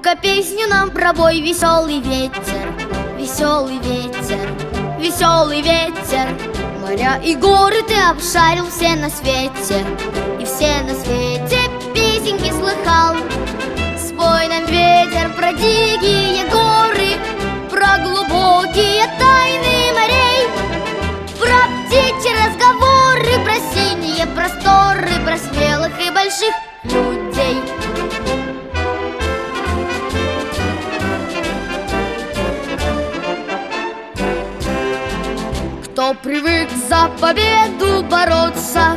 ну-ка песню нам про бой, веселый ветер, веселый ветер, веселый ветер. Моря и горы ты обшарил все на свете, и все на свете песенки слыхал. Спой нам, ветер, про дикие горы, про глубокие тайны морей, про птичьи разговоры, про синие просторы, про смелых и больших людей. Кто привык за победу бороться,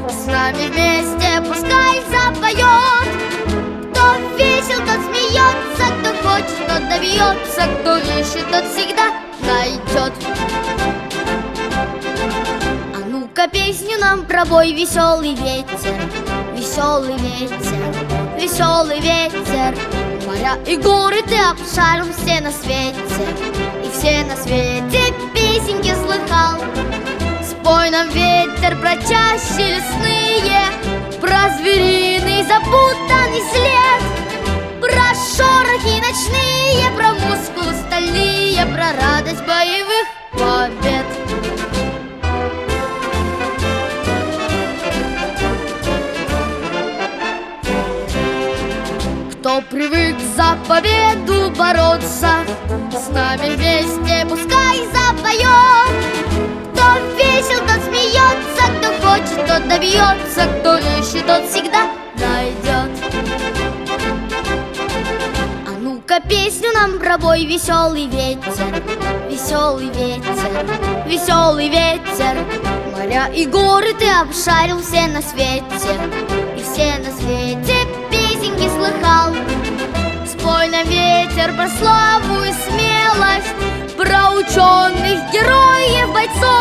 с нами вместе пускай запоет. Кто весел, тот смеется, кто хочет, тот добьется, кто ищет, тот всегда найдет. А ну-ка песню нам про бой, веселый ветер, веселый ветер, веселый ветер. Моря и горы ты обшарил все на свете, и все на свете песенки слыхал. Спой нам, ветер, про чащи лесные, про звериный запутанный след, про шорохи ночные, про мускулы стальные, про радость боевых побед. Кто привык за победу бороться, с нами вместе пускай запоет. Кто весел, тот смеется, кто хочет, тот добьется, кто ищет, тот всегда найдет. А ну-ка песню нам про бой, веселый ветер, веселый ветер, веселый ветер. Моря и горы ты обшарил все на свете, и все на свете песенки слыхал. Спой нам, ветер, про славу и смелость, про ученых, героев, бойцов,